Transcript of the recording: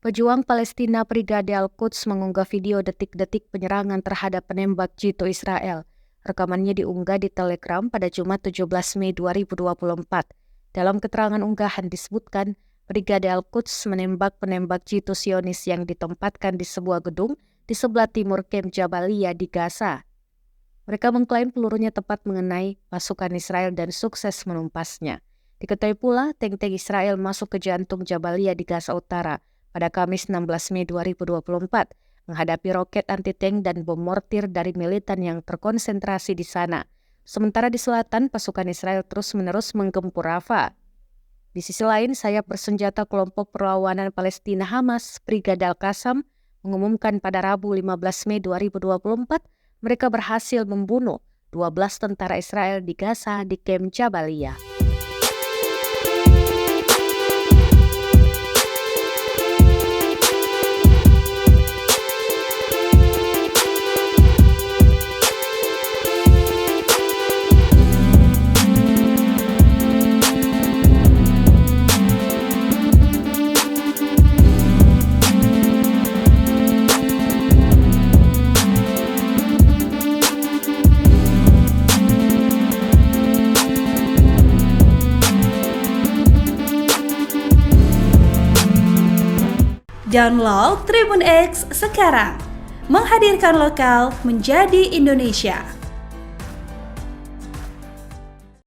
Pejuang Palestina Brigade Al-Quds mengunggah video detik-detik penyerangan terhadap penembak jitu Israel. Rekamannya diunggah di Telegram pada Jumat 17 Mei 2024. Dalam keterangan unggahan disebutkan, Brigade Al-Quds menembak penembak jitu Zionis yang ditempatkan di sebuah gedung di sebelah timur kamp Jabalia di Gaza. Mereka mengklaim pelurunya tepat mengenai pasukan Israel dan sukses menumpasnya. Diketahui pula, tank-tank Israel masuk ke jantung Jabalia di Gaza Utara pada Kamis 16 Mei 2024, menghadapi roket anti-tank dan bom mortir dari militan yang terkonsentrasi di sana. Sementara di selatan, pasukan Israel terus-menerus menggempur Rafah. Di sisi lain, sayap bersenjata kelompok perlawanan Palestina Hamas, Brigade Al-Qassam, mengumumkan pada Rabu 15 Mei 2024, mereka berhasil membunuh 12 tentara Israel di Gaza di kamp Jabalia. Download Tribun X sekarang, menghadirkan lokal menjadi Indonesia.